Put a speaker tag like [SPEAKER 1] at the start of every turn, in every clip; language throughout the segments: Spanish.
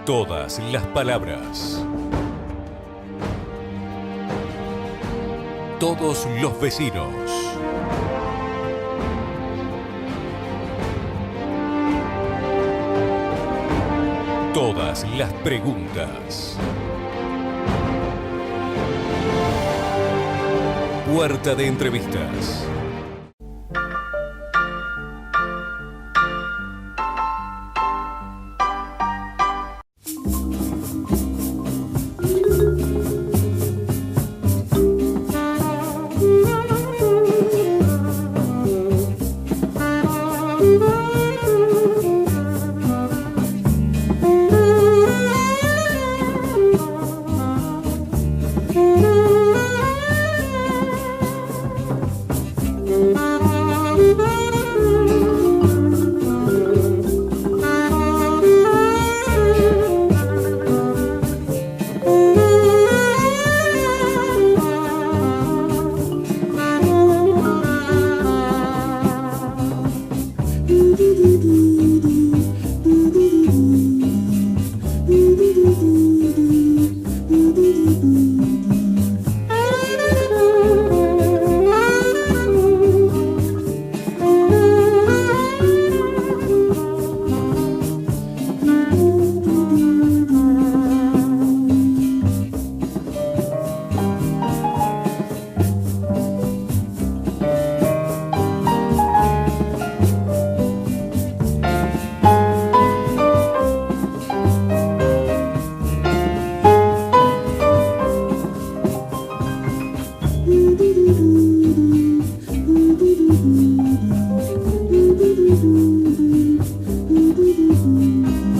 [SPEAKER 1] Todas las palabras. Todos los vecinos. Todas las preguntas. Puerta de entrevistas.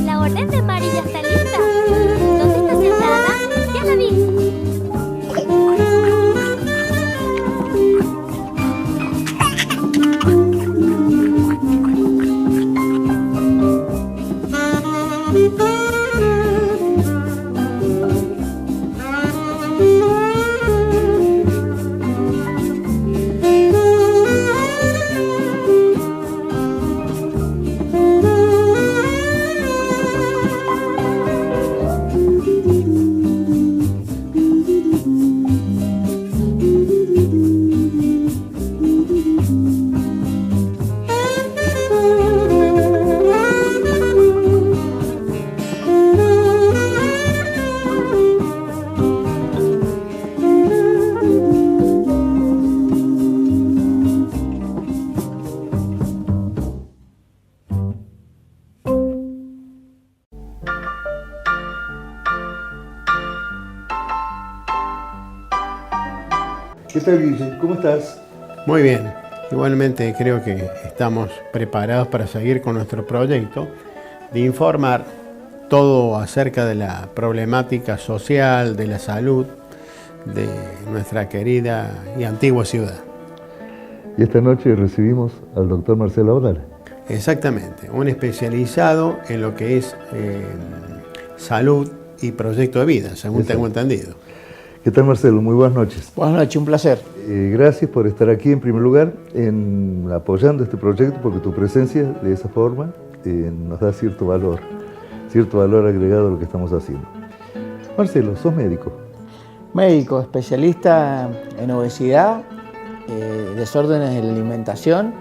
[SPEAKER 2] La orden de Mari ya está lista. ¿Dónde está sentada? Ya la vi.
[SPEAKER 3] ¿Qué tal, Guille? ¿Cómo estás?
[SPEAKER 4] Muy bien, igualmente creo que estamos preparados para seguir con nuestro proyecto de informar todo acerca de la problemática social, de la salud de nuestra querida y antigua ciudad.
[SPEAKER 3] Y esta noche recibimos al doctor Marcelo Audal.
[SPEAKER 4] Exactamente, un especializado en lo que es salud y proyecto de vida, según
[SPEAKER 3] Exacto.
[SPEAKER 4] tengo entendido.
[SPEAKER 3] ¿Qué tal, Marcelo? Muy buenas noches.
[SPEAKER 5] Buenas noches, un placer.
[SPEAKER 3] Gracias por estar aquí en primer lugar, apoyando este proyecto, porque tu presencia de esa forma nos da cierto valor agregado a lo que estamos haciendo. Marcelo, sos médico.
[SPEAKER 5] Médico, especialista en obesidad, desórdenes de la alimentación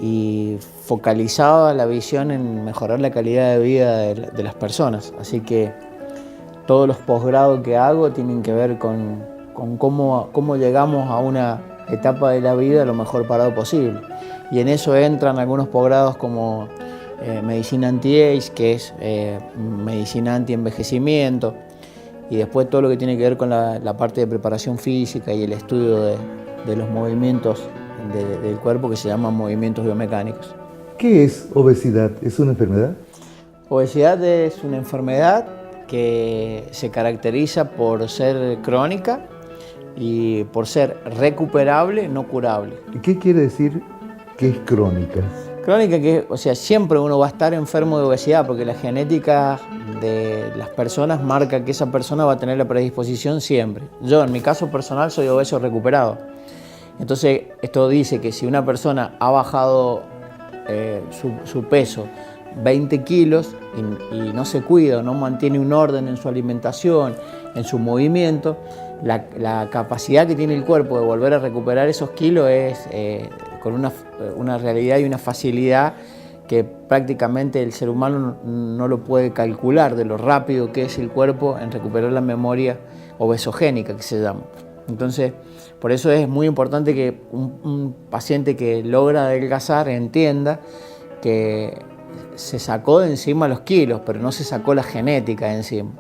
[SPEAKER 5] y focalizado a la visión en mejorar la calidad de vida de las personas. Así que todos los posgrados que hago tienen que ver con cómo llegamos a una etapa de la vida lo mejor parado posible. Y en eso entran algunos posgrados como medicina anti-age, que es medicina anti-envejecimiento, y después todo lo que tiene que ver con la parte de preparación física y el estudio de los movimientos del cuerpo, que se llaman movimientos biomecánicos.
[SPEAKER 3] ¿Qué es obesidad? ¿Es una enfermedad?
[SPEAKER 5] Obesidad es una enfermedad que se caracteriza por ser crónica y por ser recuperable, no curable.
[SPEAKER 3] ¿Y qué quiere decir que es crónica?
[SPEAKER 5] Crónica que, o sea, siempre uno va a estar enfermo de obesidad porque la genética de las personas marca que esa persona va a tener la predisposición siempre. Yo, en mi caso personal, soy obeso recuperado. Entonces, esto dice que si una persona ha bajado su peso 20 kilos y no se cuida, no mantiene un orden en su alimentación, en su movimiento, la capacidad que tiene el cuerpo de volver a recuperar esos kilos es con una realidad y una facilidad que prácticamente el ser humano no lo puede calcular de lo rápido que es el cuerpo en recuperar la memoria obesogénica, que se llama. Entonces, por eso es muy importante que un paciente que logra adelgazar entienda que se sacó de encima los kilos, pero no se sacó la genética de encima.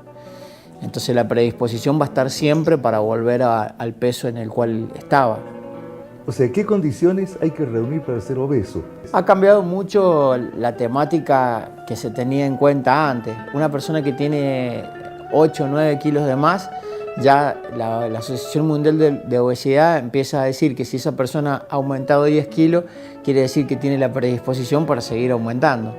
[SPEAKER 5] Entonces la predisposición va a estar siempre para volver al peso en el cual estaba.
[SPEAKER 3] O sea, ¿qué condiciones hay que reunir para ser obeso?
[SPEAKER 5] Ha cambiado mucho la temática que se tenía en cuenta antes. Una persona que tiene 8 o 9 kilos de más, ya la Asociación Mundial de Obesidad empieza a decir que si esa persona ha aumentado 10 kilos, quiere decir que tiene la predisposición para seguir aumentando,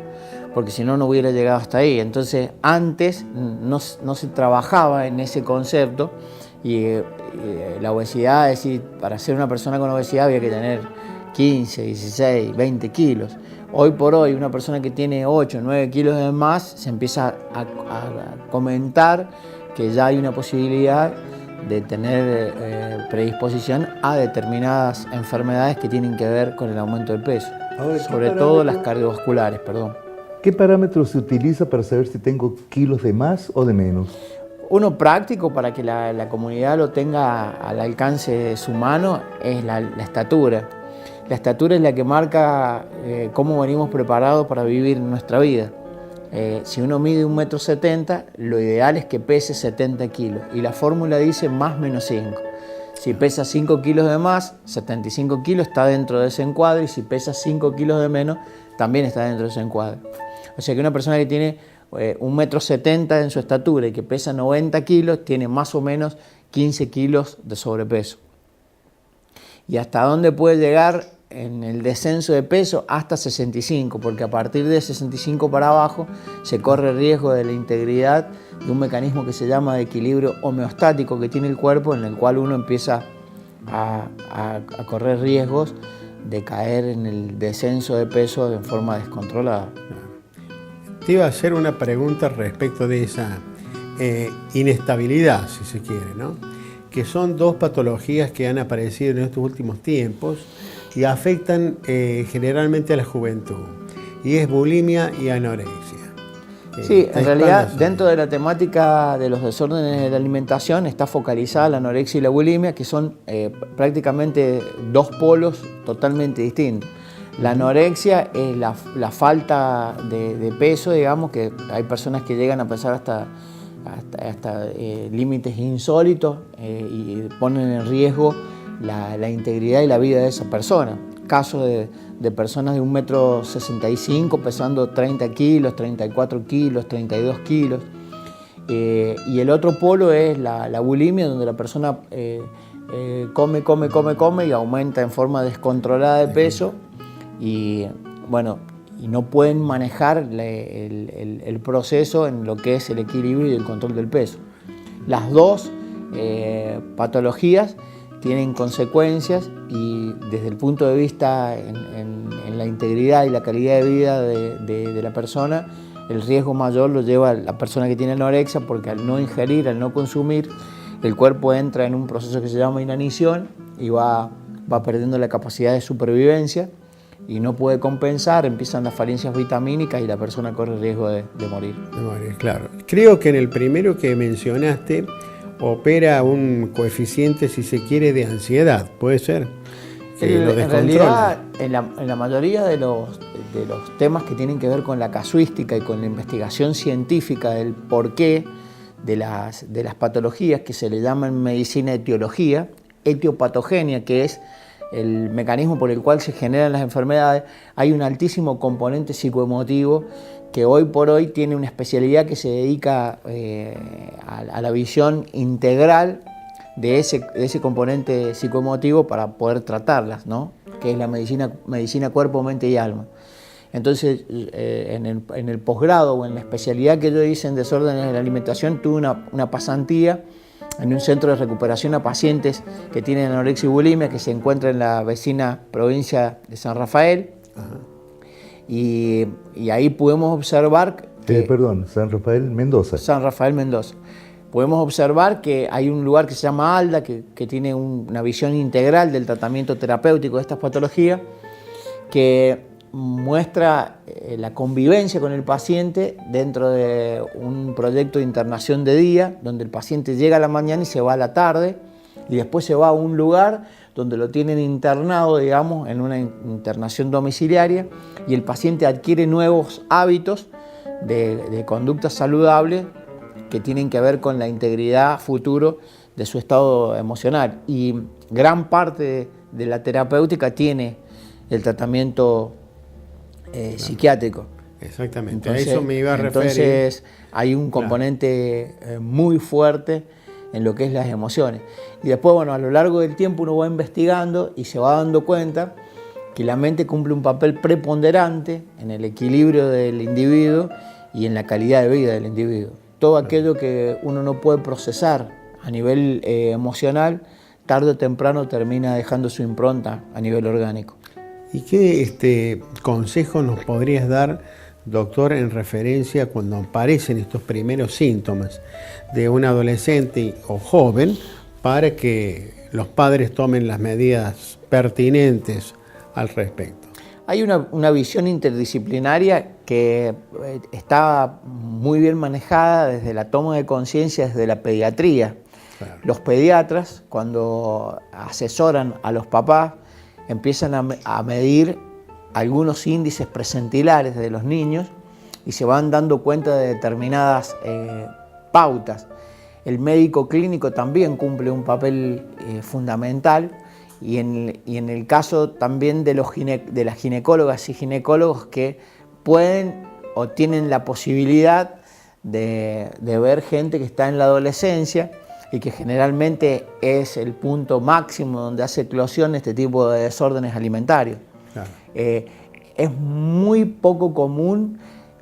[SPEAKER 5] porque si no, no hubiera llegado hasta ahí. Entonces, antes no se trabajaba en ese concepto y la obesidad, es decir, para ser una persona con obesidad había que tener 15, 16, 20 kilos. Hoy por hoy, una persona que tiene 8, 9 kilos de más, se empieza a comentar que ya hay una posibilidad de tener predisposición a determinadas enfermedades que tienen que ver con el aumento del peso.
[SPEAKER 3] Ahora,
[SPEAKER 5] sobre todo las cardiovasculares, perdón.
[SPEAKER 3] ¿Qué parámetros se utiliza para saber si tengo kilos de más o de menos?
[SPEAKER 5] Uno práctico para que la comunidad lo tenga al alcance de su mano es la estatura. La estatura es la que marca cómo venimos preparados para vivir nuestra vida. Si uno mide 1,70 m, lo ideal es que pese 70 kilos. Y la fórmula dice más menos 5. Si pesa 5 kilos de más, 75 kilos está dentro de ese encuadre. Y si pesa 5 kilos de menos, también está dentro de ese encuadre. O sea que una persona que tiene 1,70 m en su estatura y que pesa 90 kilos, tiene más o menos 15 kilos de sobrepeso. ¿Y hasta dónde puede llegar en el descenso de peso? Hasta 65, porque a partir de 65 para abajo se corre riesgo de la integridad de un mecanismo que se llama de equilibrio homeostático que tiene el cuerpo, en el cual uno empieza a correr riesgos de caer en el descenso de peso de forma descontrolada.
[SPEAKER 4] Te iba a hacer una pregunta respecto de esa inestabilidad, si se quiere, ¿no? Que son dos patologías que han aparecido en estos últimos tiempos y afectan generalmente a la juventud, y es bulimia y anorexia.
[SPEAKER 5] Sí, en realidad dentro de la temática de los desórdenes de la alimentación está focalizada la anorexia y la bulimia, que son prácticamente dos polos totalmente distintos. La anorexia es la falta de peso, digamos, que hay personas que llegan a pesar hasta límites insólitos y ponen en riesgo la integridad y la vida de esa persona. Casos de personas de 1,65 m pesando 30 kilos, 34 kilos, 32 kilos. Y el otro polo es la bulimia, donde la persona come y aumenta en forma descontrolada de peso y bueno, y no pueden manejar el proceso en lo que es el equilibrio y el control del peso. Las dos patologías tienen consecuencias y desde el punto de vista en la integridad y la calidad de vida de la persona, el riesgo mayor lo lleva la persona que tiene anorexia, porque al no ingerir, al no consumir, el cuerpo entra en un proceso que se llama inanición y va perdiendo la capacidad de supervivencia y no puede compensar, empiezan las falencias vitamínicas y la persona corre riesgo de morir.
[SPEAKER 4] De morir, claro. Creo que en el primero que mencionaste opera un coeficiente, si se quiere, de ansiedad, ¿puede ser?
[SPEAKER 5] En realidad, en la mayoría de los temas que tienen que ver con la casuística y con la investigación científica del porqué de las patologías, que se le llama en medicina etiología, etiopatogenia, que es el mecanismo por el cual se generan las enfermedades, hay un altísimo componente psicoemotivo que hoy por hoy tiene una especialidad que se dedica a la visión integral de ese componente psicoemotivo para poder tratarlas, ¿no? Que es la medicina cuerpo, mente y alma. Entonces, en el posgrado o en la especialidad que yo hice en desórdenes de la alimentación, tuve una pasantía en un centro de recuperación a pacientes que tienen anorexia y bulimia, que se encuentra en la vecina provincia de San Rafael. Ajá. y ahí podemos observar que
[SPEAKER 3] Perdón, San Rafael Mendoza.
[SPEAKER 5] San Rafael Mendoza. Podemos observar que hay un lugar que se llama ALDA, que tiene una visión integral del tratamiento terapéutico de estas patologías, que muestra la convivencia con el paciente dentro de un proyecto de internación de día, donde el paciente llega a la mañana y se va a la tarde, y después se va a un lugar donde lo tienen internado, digamos, en una internación domiciliaria, y el paciente adquiere nuevos hábitos de conducta saludable que tienen que ver con la integridad futuro de su estado emocional. Y gran parte de la terapéutica tiene el tratamiento psiquiátrico.
[SPEAKER 4] Exactamente,
[SPEAKER 5] Entonces,
[SPEAKER 4] a eso me iba a referir.
[SPEAKER 5] Entonces hay un componente muy fuerte en lo que es las emociones. Y después, bueno, a lo largo del tiempo uno va investigando y se va dando cuenta que la mente cumple un papel preponderante en el equilibrio del individuo y en la calidad de vida del individuo. Todo aquello que uno no puede procesar a nivel emocional, tarde o temprano termina dejando su impronta a nivel orgánico.
[SPEAKER 4] ¿Y qué consejo nos podrías dar, doctor, en referencia cuando aparecen estos primeros síntomas de un adolescente o joven para que los padres tomen las medidas pertinentes al respecto?
[SPEAKER 5] Hay una visión interdisciplinaria que está muy bien manejada desde la toma de conciencia, desde la pediatría. Claro. Los pediatras, cuando asesoran a los papás, empiezan a medir algunos índices presentilares de los niños y se van dando cuenta de determinadas pautas. El médico clínico también cumple un papel fundamental y en el caso también de las ginecólogas y ginecólogos que pueden o tienen la posibilidad de ver gente que está en la adolescencia y que generalmente es el punto máximo donde hace eclosión este tipo de desórdenes alimentarios. Claro. Es muy poco común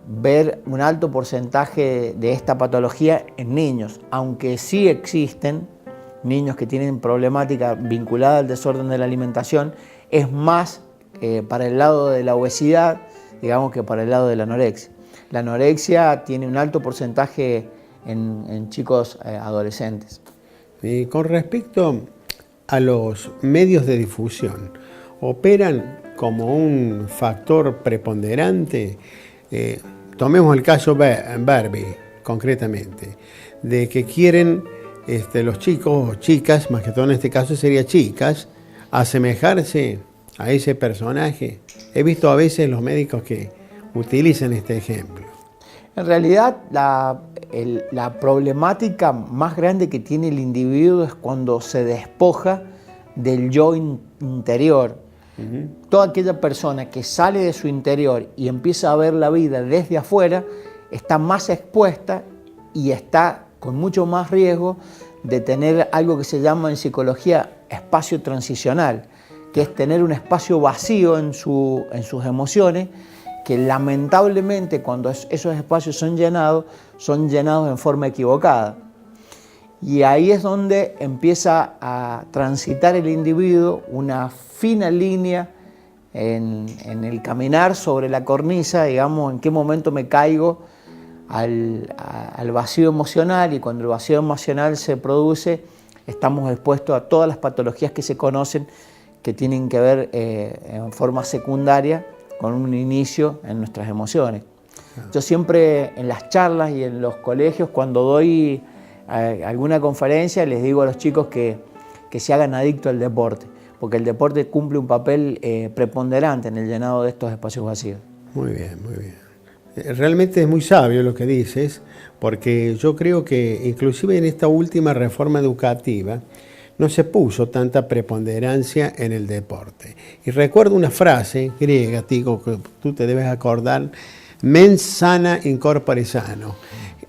[SPEAKER 5] ver un alto porcentaje de esta patología en niños, aunque sí existen niños que tienen problemática vinculada al desorden de la alimentación, es más para el lado de la obesidad, digamos, que para el lado de la anorexia. La anorexia tiene un alto porcentaje en chicos adolescentes.
[SPEAKER 4] Y con respecto a los medios de difusión, ¿operan como un factor preponderante? Tomemos el caso Barbie, concretamente, de que quieren los chicos o chicas, más que todo en este caso sería chicas, asemejarse a ese personaje. He visto a veces los médicos que utilizan este ejemplo.
[SPEAKER 5] En realidad, la problemática más grande que tiene el individuo es cuando se despoja del yo interior. Toda aquella persona que sale de su interior y empieza a ver la vida desde afuera está más expuesta y está con mucho más riesgo de tener algo que se llama en psicología espacio transicional, que es tener un espacio vacío en sus emociones, que lamentablemente cuando esos espacios son llenados en forma equivocada. Y ahí es donde empieza a transitar el individuo una fina línea en el caminar sobre la cornisa, digamos, en qué momento me caigo al vacío emocional, y cuando el vacío emocional se produce, estamos expuestos a todas las patologías que se conocen que tienen que ver en forma secundaria con un inicio en nuestras emociones. Yo siempre en las charlas y en los colegios, cuando doy alguna conferencia, les digo a los chicos que se hagan adictos al deporte, porque el deporte cumple un papel preponderante en el llenado de estos espacios vacíos.
[SPEAKER 4] Muy bien, muy bien. Realmente es muy sabio lo que dices, porque yo creo que inclusive en esta última reforma educativa no se puso tanta preponderancia en el deporte. Y recuerdo una frase griega, Tico, que tú te debes acordar, mens sana in corpore sano,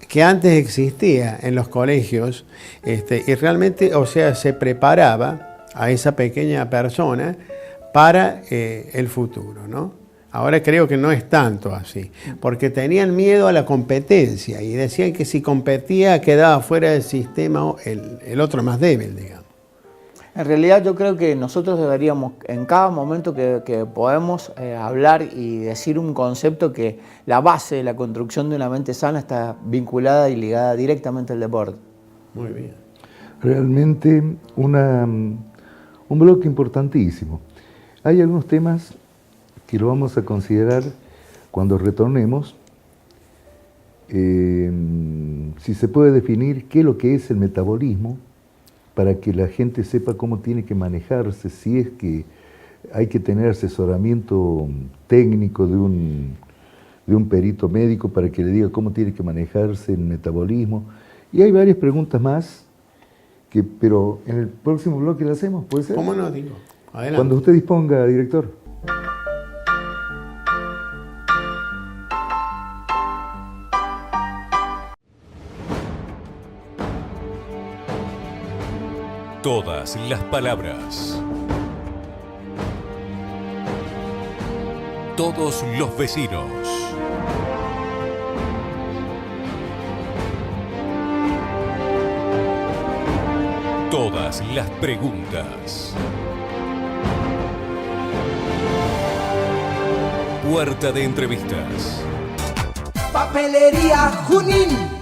[SPEAKER 4] que antes existía en los colegios, y realmente, o sea, se preparaba a esa pequeña persona para el futuro, ¿no? Ahora creo que no es tanto así, porque tenían miedo a la competencia y decían que si competía quedaba fuera del sistema el otro más débil, digamos.
[SPEAKER 5] En realidad yo creo que nosotros deberíamos, en cada momento que podemos hablar y decir un concepto, que la base de la construcción de una mente sana está vinculada y ligada directamente al deporte.
[SPEAKER 4] Muy bien.
[SPEAKER 3] Realmente un bloque importantísimo. Hay algunos temas que lo vamos a considerar cuando retornemos. Si se puede definir qué es lo que es el metabolismo, para que la gente sepa cómo tiene que manejarse, si es que hay que tener asesoramiento técnico de un perito médico para que le diga cómo tiene que manejarse el metabolismo. Y hay varias preguntas más, pero en el próximo bloque las hacemos, ¿puede ser?
[SPEAKER 4] ¿Cómo no, digo? Adelante.
[SPEAKER 3] Cuando usted disponga, director.
[SPEAKER 1] Todas las palabras. Todos los vecinos. Todas las preguntas. Puerta de entrevistas.
[SPEAKER 6] Papelería Junín.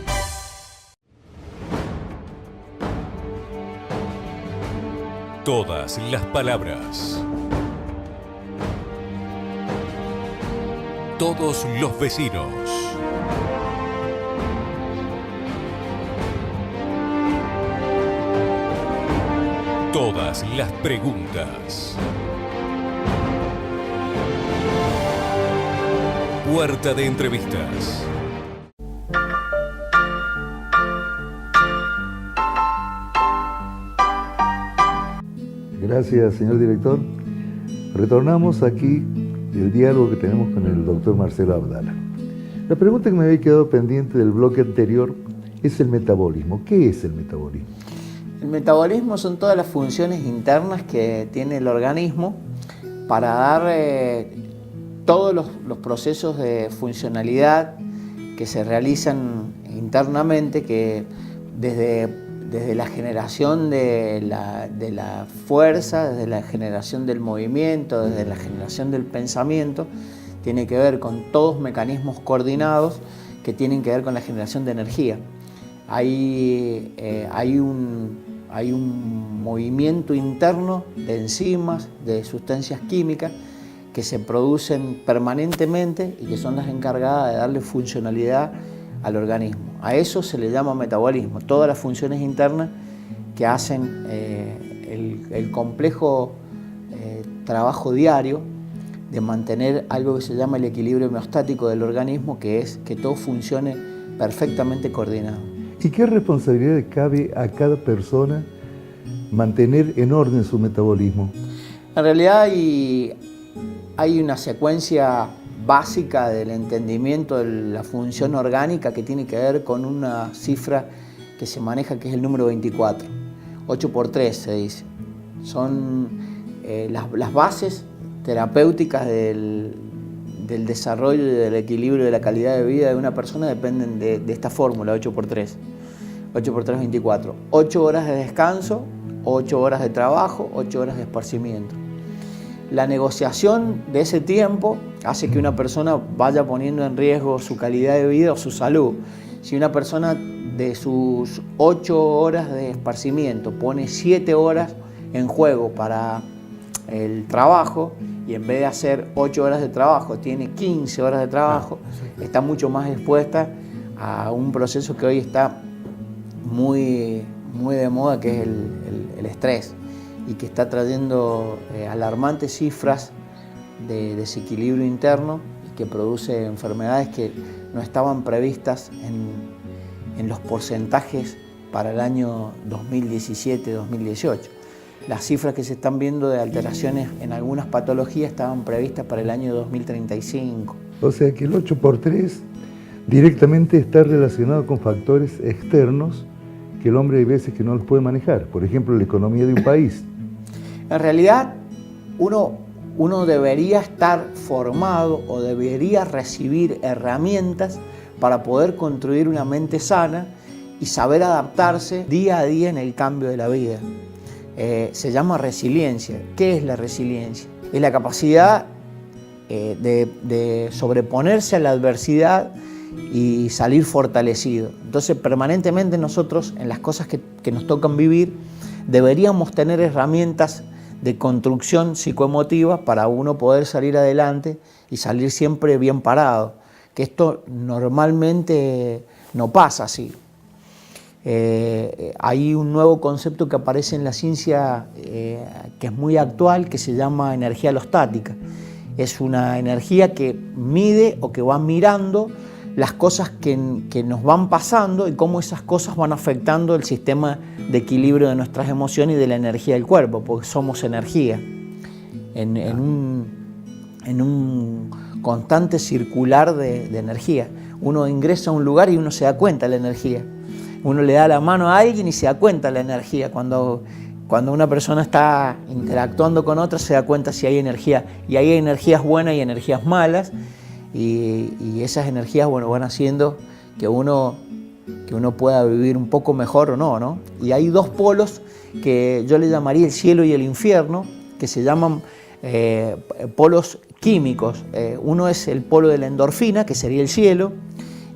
[SPEAKER 1] Todas las palabras. Todos los vecinos. Todas las preguntas. Puerta de entrevistas.
[SPEAKER 3] Gracias, señor director. Retornamos aquí el diálogo que tenemos con el doctor Marcelo Abdala. La pregunta que me había quedado pendiente del bloque anterior es el metabolismo. ¿Qué es el metabolismo?
[SPEAKER 5] El metabolismo son todas las funciones internas que tiene el organismo para dar todos los procesos de funcionalidad que se realizan internamente, que desde la generación de la fuerza, desde la generación del movimiento, desde la generación del pensamiento, tiene que ver con todos mecanismos coordinados que tienen que ver con la generación de energía. Hay un movimiento interno de enzimas, de sustancias químicas que se producen permanentemente y que son las encargadas de darle funcionalidad al organismo. A eso se le llama metabolismo, todas las funciones internas que hacen el complejo trabajo diario de mantener algo que se llama el equilibrio homeostático del organismo, que es que todo funcione perfectamente coordinado.
[SPEAKER 3] ¿Y qué responsabilidad cabe a cada persona mantener en orden su metabolismo?
[SPEAKER 5] En realidad hay una secuencia básica del entendimiento de la función orgánica que tiene que ver con una cifra que se maneja, que es el número 24. 8 por 3 se dice. Son las bases terapéuticas del desarrollo y del equilibrio de la calidad de vida de una persona, dependen de esta fórmula, 8 por 3. 8 por 3 es 24. 8 horas de descanso, 8 horas de trabajo, 8 horas de esparcimiento. La negociación de ese tiempo hace que una persona vaya poniendo en riesgo su calidad de vida o su salud. Si una persona de sus 8 horas de esparcimiento pone 7 horas en juego para el trabajo, y en vez de hacer 8 horas de trabajo tiene 15 horas de trabajo, está mucho más expuesta a un proceso que hoy está muy de moda, que es el estrés, y que está trayendo alarmantes cifras de desequilibrio interno y que produce enfermedades que no estaban previstas en los porcentajes para el año 2017-2018. Las cifras que se están viendo de alteraciones en algunas patologías estaban previstas para el año 2035.
[SPEAKER 3] O sea que el 8 por 3 directamente está relacionado con factores externos que el hombre hay veces que no los puede manejar. Por ejemplo, la economía de un país.
[SPEAKER 5] En realidad, uno debería estar formado o debería recibir herramientas para poder construir una mente sana y saber adaptarse día a día en el cambio de la vida. se llama resiliencia. ¿Qué es la resiliencia? Es la capacidad de sobreponerse a la adversidad y salir fortalecido. Entonces, permanentemente nosotros, en las cosas que nos tocan vivir, deberíamos tener herramientas de construcción psicoemotiva para uno poder salir adelante y salir siempre bien parado, que esto normalmente no pasa así. Hay un nuevo concepto que aparece en la ciencia que es muy actual, que se llama energía alostática. Es una energía que mide o que va mirando las cosas que nos van pasando y cómo esas cosas van afectando el sistema de equilibrio de nuestras emociones y de la energía del cuerpo, porque somos energía. En un constante circular de energía. Uno ingresa a un lugar y uno se da cuenta de la energía. Uno le da la mano a alguien y se da cuenta de la energía. Cuando una persona está interactuando con otra, se da cuenta si hay energía. Y hay energías buenas y energías malas. Y esas energías, bueno, van haciendo que uno pueda vivir un poco mejor o no, ¿no? Y hay dos polos que yo le llamaría el cielo y el infierno, que se llaman polos químicos. Uno es el polo de la endorfina, que sería el cielo,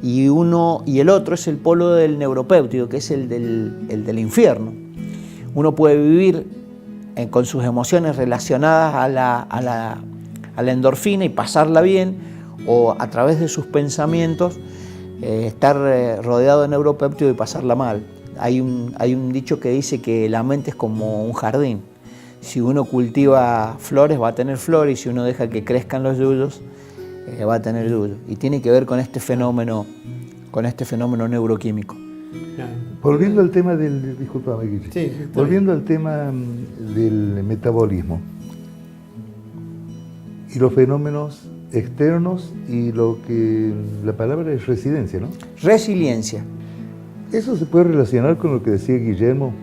[SPEAKER 5] y el otro es el polo del neuropéptido, que es el del infierno. Uno puede vivir con sus emociones relacionadas a la endorfina y pasarla bien, o a través de sus pensamientos estar rodeado de neuropéptido y pasarla mal. Hay un dicho que dice que la mente es como un jardín. Si uno cultiva flores, va a tener flores, y si uno deja que crezcan los yuyos, va a tener yuyos. Y tiene que ver con este fenómeno neuroquímico.
[SPEAKER 3] Volviendo al tema del... Disculpame, Guille.
[SPEAKER 4] Sí,
[SPEAKER 3] volviendo al tema del metabolismo y los fenómenos externos y lo que la palabra es resiliencia, ¿no?
[SPEAKER 5] Resiliencia.
[SPEAKER 3] ¿Eso se puede relacionar con lo que decía Guillermo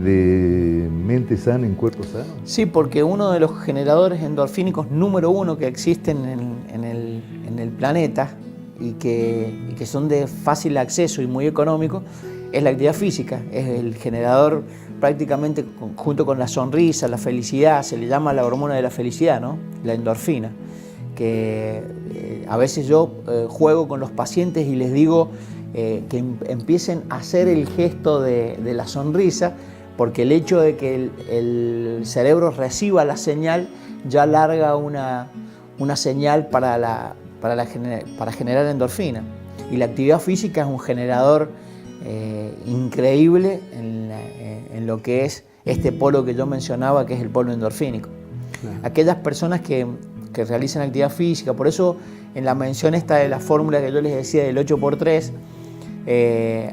[SPEAKER 3] de mente sana en cuerpo sano?
[SPEAKER 5] Sí, porque uno de los generadores endorfínicos número uno que existen en el planeta y que son de fácil acceso y muy económico es la actividad física. Es el generador prácticamente junto con la sonrisa, la felicidad, se le llama la hormona de la felicidad, ¿no? La endorfina. Que a veces yo juego con los pacientes y les digo que empiecen a hacer el gesto de la sonrisa, porque el hecho de que el cerebro reciba la señal ya larga una señal para generar endorfina. Y la actividad física es un generador increíble en lo que es este polo que yo mencionaba, que es el polo endorfínico. Claro. Aquellas personas que realizan actividad física, por eso en la mención esta de la fórmula que yo les decía del 8x3,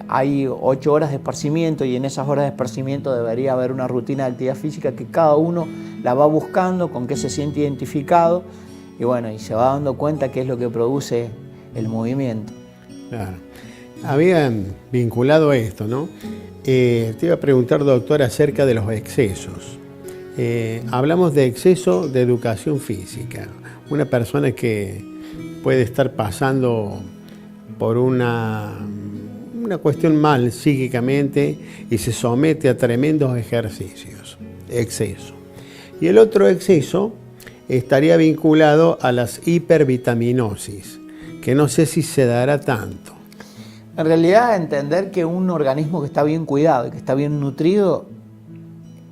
[SPEAKER 5] hay 8 horas de esparcimiento, y en esas horas de esparcimiento debería haber una rutina de actividad física que cada uno la va buscando, con qué se siente identificado, y bueno, y se va dando cuenta qué es lo que produce el movimiento. Claro.
[SPEAKER 4] Habían vinculado esto, ¿no? Te iba a preguntar, doctor, acerca de los excesos. Hablamos de exceso de educación física. Una persona que puede estar pasando por una cuestión mal psíquicamente y se somete a tremendos ejercicios. Exceso. Y el otro exceso estaría vinculado a las hipervitaminosis, que no sé si se dará tanto.
[SPEAKER 5] En realidad, entender que un organismo que está bien cuidado y que está bien nutrido,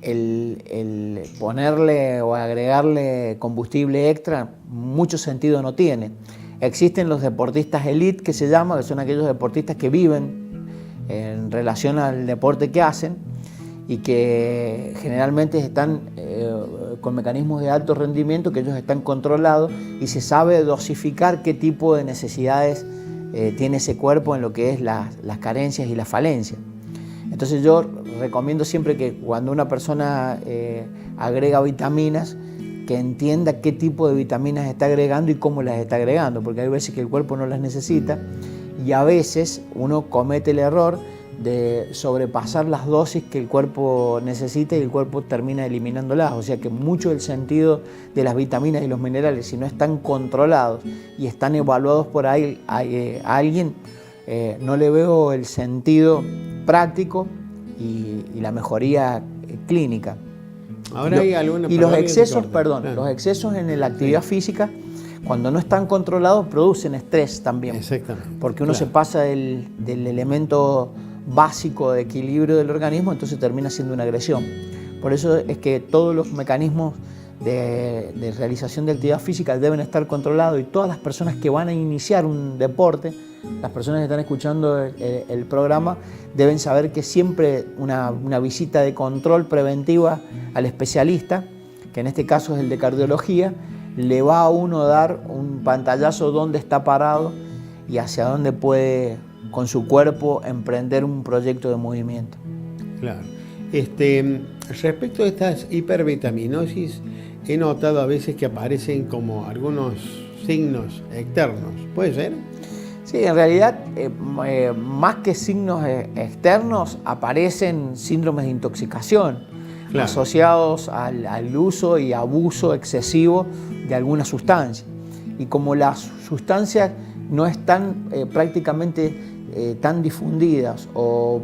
[SPEAKER 5] el ponerle o agregarle combustible extra mucho sentido no tiene. Existen los deportistas elite, que se llama, que son aquellos deportistas que viven en relación al deporte que hacen y que generalmente están con mecanismos de alto rendimiento, que ellos están controlados y se sabe dosificar qué tipo de necesidades tiene ese cuerpo en lo que es las carencias y las falencias. Entonces yo recomiendo siempre que cuando una persona agrega vitaminas, que entienda qué tipo de vitaminas está agregando y cómo las está agregando, porque hay veces que el cuerpo no las necesita y a veces uno comete el error de sobrepasar las dosis que el cuerpo necesita y el cuerpo termina eliminándolas. O sea que mucho del sentido de las vitaminas y los minerales, si no están controlados y están evaluados por ahí, a alguien, no le veo el sentido práctico y la mejoría clínica.
[SPEAKER 4] Ahora hay alguna...
[SPEAKER 5] Y los
[SPEAKER 4] perdón,
[SPEAKER 5] excesos,
[SPEAKER 4] corte.
[SPEAKER 5] perdón,
[SPEAKER 4] Claro.
[SPEAKER 5] los excesos en la actividad física, cuando no están controlados, producen estrés también.
[SPEAKER 4] Exactamente.
[SPEAKER 5] Porque uno
[SPEAKER 4] Claro.
[SPEAKER 5] se pasa del elemento básico de equilibrio del organismo, entonces termina siendo una agresión. Por eso es que todos los mecanismos de realización de actividad física deben estar controlados, y todas las personas que van a iniciar un deporte, las personas que están escuchando el programa, deben saber que siempre una visita de control preventiva al especialista, que en este caso es el de cardiología, le va a uno dar un pantallazo dónde está parado y hacia dónde puede con su cuerpo emprender un proyecto de movimiento.
[SPEAKER 4] Claro. Respecto a estas hipervitaminosis, he notado a veces que aparecen como algunos signos externos. ¿Puede ser?
[SPEAKER 5] Sí, en realidad, más que signos externos, aparecen síndromes de intoxicación,
[SPEAKER 4] Claro.
[SPEAKER 5] asociados al uso y abuso excesivo de alguna sustancia. Y como las sustancias no están prácticamente tan difundidas o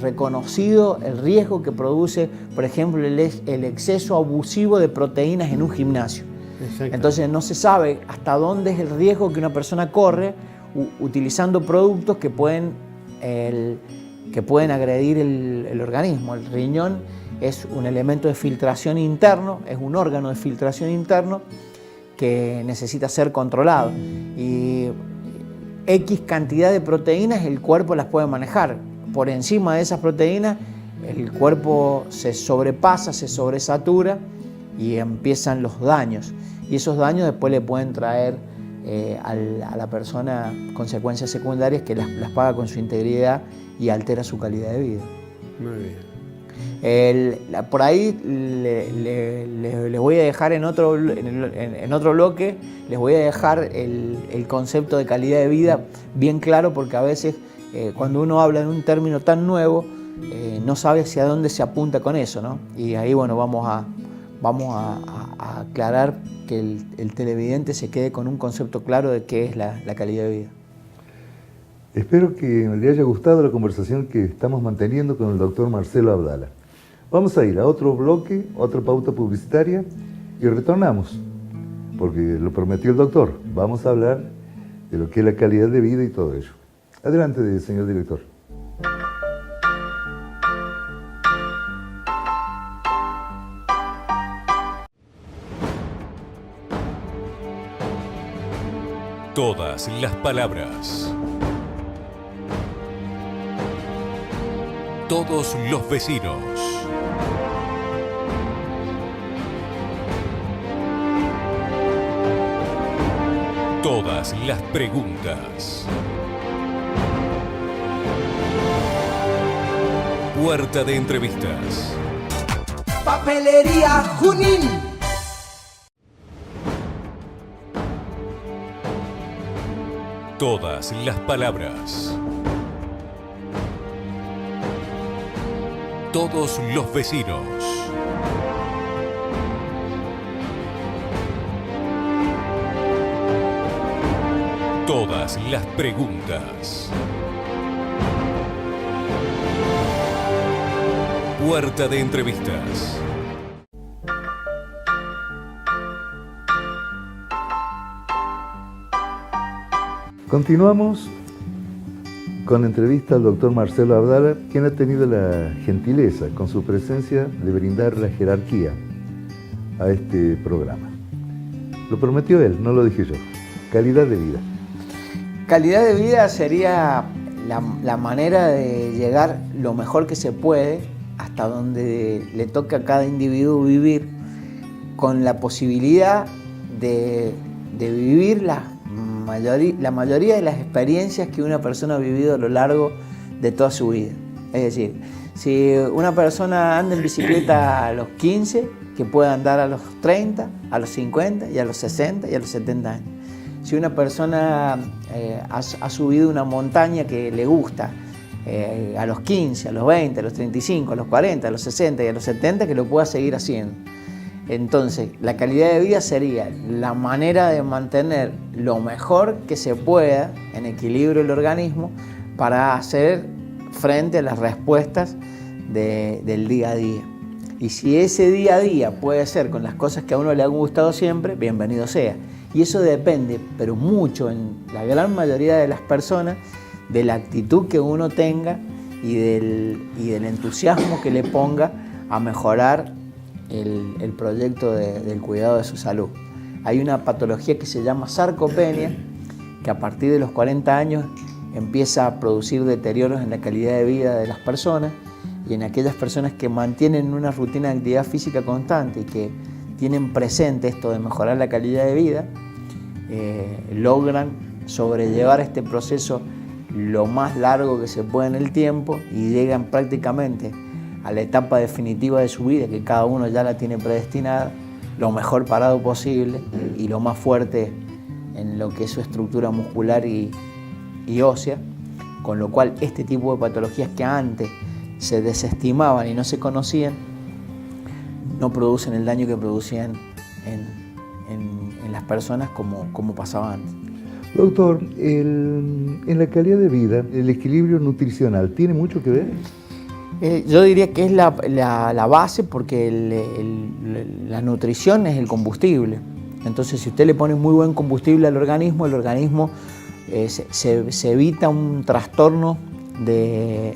[SPEAKER 5] reconocido el riesgo que produce, por ejemplo, el exceso abusivo de proteínas en un gimnasio.
[SPEAKER 4] Exacto.
[SPEAKER 5] Entonces no se sabe hasta dónde es el riesgo que una persona corre utilizando productos que pueden agredir el organismo. El riñón es un elemento de filtración interno, es un órgano de filtración interno que necesita ser controlado. Y X cantidad de proteínas el cuerpo las puede manejar. Por encima de esas proteínas el cuerpo se sobrepasa, se sobresatura y empiezan los daños. Y esos daños después le pueden traer a la persona consecuencias secundarias que las paga con su integridad y altera su calidad de vida.
[SPEAKER 4] Muy bien.
[SPEAKER 5] Por ahí les voy a dejar en otro bloque, les voy a dejar el concepto de calidad de vida bien claro, porque a veces cuando uno habla de un término tan nuevo no sabe hacia dónde se apunta con eso, ¿no? Y ahí bueno, vamos a aclarar que el televidente se quede con un concepto claro de qué es la calidad de vida.
[SPEAKER 3] Espero que le haya gustado la conversación que estamos manteniendo con el doctor Marcelo Abdala. Vamos a ir a otro bloque, otra pauta publicitaria y retornamos, porque lo prometió el doctor. Vamos a hablar de lo que es la calidad de vida y todo ello. Adelante, señor director.
[SPEAKER 1] Todas las palabras. Todos los vecinos. Todas las preguntas. Puerta de entrevistas.
[SPEAKER 6] Papelería Junín.
[SPEAKER 1] Todas las palabras. Todos los vecinos. Todas las preguntas. Puerta de entrevistas.
[SPEAKER 3] Continuamos con la entrevista al doctor Marcelo Abdala, quien ha tenido la gentileza, con su presencia, de brindar la jerarquía a este programa. Lo prometió él, no lo dije yo. Calidad de vida.
[SPEAKER 5] Calidad de vida sería la manera de llegar lo mejor que se puede hasta donde le toca a cada individuo vivir, con la posibilidad de vivir la mayoría de las experiencias que una persona ha vivido a lo largo de toda su vida. Es decir, si una persona anda en bicicleta a los 15, que puede andar a los 30, a los 50 y a los 60 y a los 70 años. Si una persona ha subido una montaña que le gusta, a los 15, a los 20, a los 35, a los 40, a los 60 y a los 70, que lo pueda seguir haciendo. Entonces, la calidad de vida sería la manera de mantener lo mejor que se pueda en equilibrio el organismo para hacer frente a las respuestas del día a día. Y si ese día a día puede ser con las cosas que a uno le han gustado siempre, bienvenido sea. Y eso depende, pero mucho, en la gran mayoría de las personas, de la actitud que uno tenga y del entusiasmo que le ponga a mejorar el proyecto del cuidado de su salud. Hay una patología que se llama sarcopenia, que a partir de los 40 años empieza a producir deterioros en la calidad de vida de las personas, y en aquellas personas que mantienen una rutina de actividad física constante y que tienen presente esto de mejorar la calidad de vida, logran sobrellevar este proceso lo más largo que se puede en el tiempo y llegan prácticamente a la etapa definitiva de su vida, que cada uno ya la tiene predestinada, lo mejor parado posible y lo más fuerte en lo que es su estructura muscular y ósea, con lo cual este tipo de patologías que antes se desestimaban y no se conocían, no producen el daño que producían en las personas como pasaba antes.
[SPEAKER 3] Doctor, en la calidad de vida, el equilibrio nutricional, ¿tiene mucho que ver?
[SPEAKER 5] Yo diría que es la base, porque la nutrición es el combustible. Entonces, si usted le pone muy buen combustible al organismo, el organismo se evita un trastorno de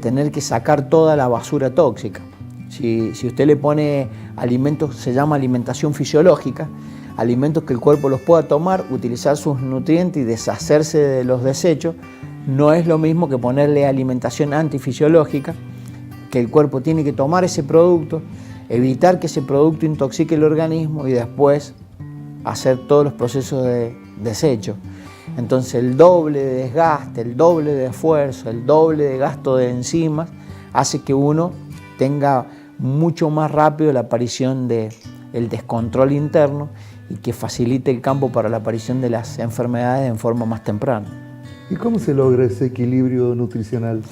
[SPEAKER 5] tener que sacar toda la basura tóxica. Si usted le pone alimentos, se llama alimentación fisiológica, alimentos que el cuerpo los pueda tomar, utilizar sus nutrientes y deshacerse de los desechos, no es lo mismo que ponerle alimentación antifisiológica, que el cuerpo tiene que tomar ese producto, evitar que ese producto intoxique el organismo y después hacer todos los procesos de desecho. Entonces el doble de desgaste, el doble de esfuerzo, el doble de gasto de enzimas hace que uno tenga mucho más rápido la aparición del descontrol interno y que facilite el campo para la aparición de las enfermedades en forma más temprana.
[SPEAKER 3] ¿Y cómo se logra ese equilibrio nutricional?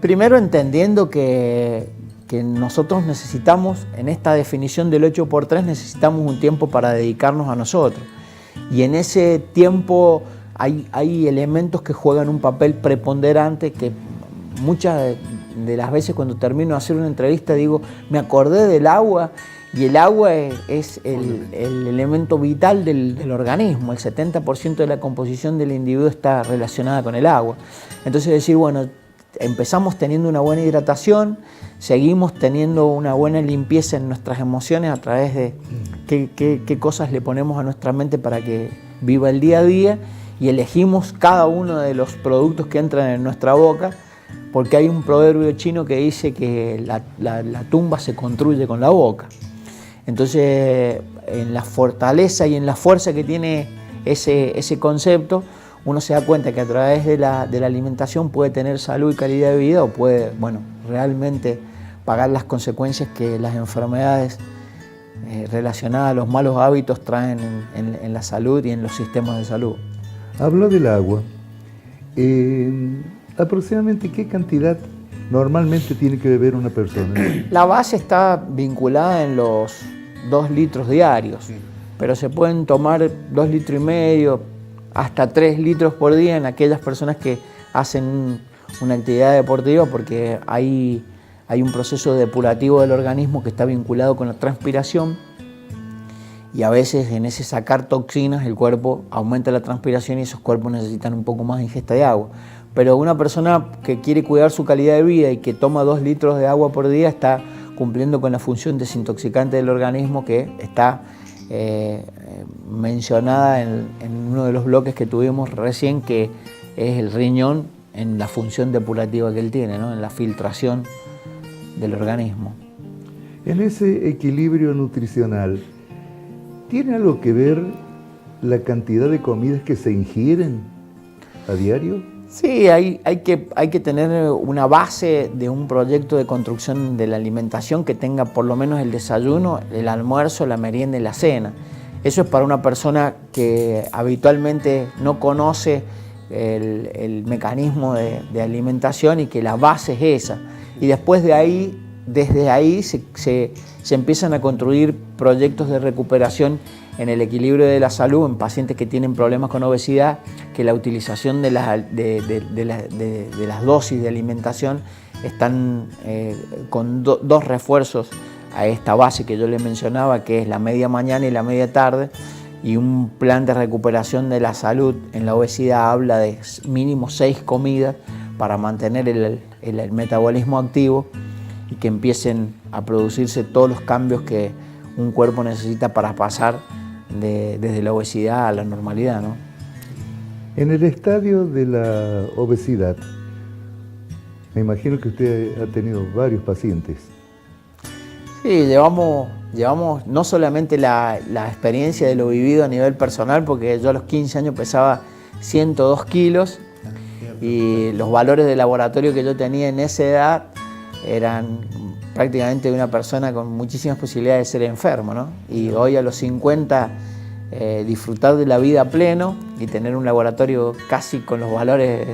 [SPEAKER 5] Primero entendiendo que nosotros necesitamos, en esta definición del 8x3, necesitamos un tiempo para dedicarnos a nosotros. Y en ese tiempo hay elementos que juegan un papel preponderante, que muchas de las veces cuando termino de hacer una entrevista digo, me acordé del agua, y el agua es el elemento vital del organismo. El 70% de la composición del individuo está relacionada con el agua. Entonces decir, bueno, empezamos teniendo una buena hidratación, seguimos teniendo una buena limpieza en nuestras emociones a través de qué cosas le ponemos a nuestra mente para que viva el día a día, y elegimos cada uno de los productos que entran en nuestra boca, porque hay un proverbio chino que dice que la tumba se construye con la boca. Entonces, en la fortaleza y en la fuerza que tiene ese concepto, uno se da cuenta que a través de la alimentación puede tener salud y calidad de vida, o puede, realmente pagar las consecuencias que las enfermedades relacionadas a los malos hábitos traen en la salud y en los sistemas de salud.
[SPEAKER 3] Habló del agua. ¿Aproximadamente qué cantidad normalmente tiene que beber una persona?
[SPEAKER 5] La base está vinculada en los 2 litros diarios, pero se pueden tomar 2,5 litros hasta 3 litros por día en aquellas personas que hacen una actividad deportiva, porque hay un proceso depurativo del organismo que está vinculado con la transpiración, y a veces en ese sacar toxinas el cuerpo aumenta la transpiración y esos cuerpos necesitan un poco más de ingesta de agua. Pero una persona que quiere cuidar su calidad de vida y que toma 2 litros de agua por día está cumpliendo con la función desintoxicante del organismo, que está mencionada en uno de los bloques que tuvimos recién, que es el riñón en la función depurativa que él tiene, ¿no? En la filtración del organismo.
[SPEAKER 3] En ese equilibrio nutricional, ¿tiene algo que ver la cantidad de comidas que se ingieren a diario?
[SPEAKER 5] Sí, hay que tener una base de un proyecto de construcción de la alimentación que tenga por lo menos el desayuno, el almuerzo, la merienda y la cena. Eso es para una persona que habitualmente no conoce el mecanismo de alimentación, y que la base es esa. Y después de ahí, desde ahí se empiezan a construir proyectos de recuperación en el equilibrio de la salud en pacientes que tienen problemas con obesidad, que la utilización de las dosis de alimentación están con dos refuerzos a esta base que yo les mencionaba, que es la media mañana y la media tarde, y un plan de recuperación de la salud en la obesidad habla de mínimo 6 comidas para mantener el metabolismo activo y que empiecen a producirse todos los cambios que un cuerpo necesita para pasar desde la obesidad a la normalidad, ¿no?
[SPEAKER 3] En el estadio de la obesidad, me imagino que usted ha tenido varios pacientes.
[SPEAKER 5] Sí, llevamos no solamente la experiencia de lo vivido a nivel personal, porque yo a los 15 años pesaba 102 kilos y los valores de laboratorio que yo tenía en esa edad eran prácticamente de una persona con muchísimas posibilidades de ser enfermo, ¿no? Y hoy a los 50 disfrutar de la vida a pleno y tener un laboratorio casi con los valores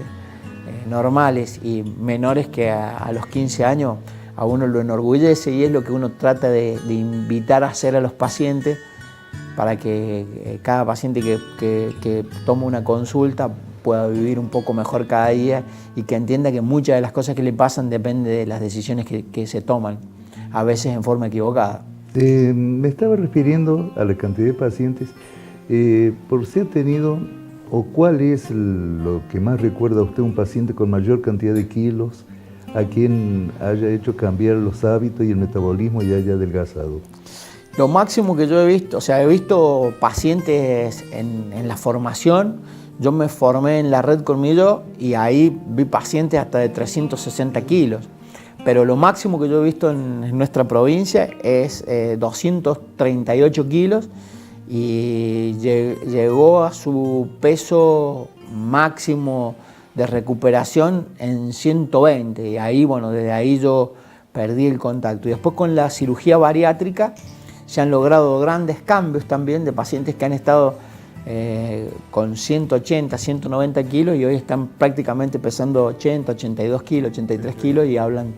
[SPEAKER 5] normales y menores que a los 15 años, a uno lo enorgullece y es lo que uno trata de invitar a hacer a los pacientes para que cada paciente que toma una consulta pueda vivir un poco mejor cada día y que entienda que muchas de las cosas que le pasan dependen de las decisiones que se toman, a veces en forma equivocada.
[SPEAKER 3] Me estaba refiriendo a la cantidad de pacientes, por si ha tenido, o cuál es lo que más recuerda a usted un paciente con mayor cantidad de kilos, a quien haya hecho cambiar los hábitos y el metabolismo y haya adelgazado.
[SPEAKER 5] Lo máximo que yo he visto, o sea, he visto pacientes en la formación. Yo me formé en la Red Colmillo y ahí vi pacientes hasta de 360 kilos. Pero lo máximo que yo he visto en nuestra provincia es 238 kilos y llegó a su peso máximo de recuperación en 120 y ahí, bueno, desde ahí yo perdí el contacto. Y después con la cirugía bariátrica se han logrado grandes cambios también de pacientes que han estado con 180, 190 kilos y hoy están prácticamente pesando 80, 82 kilos, 83 kilos y hablan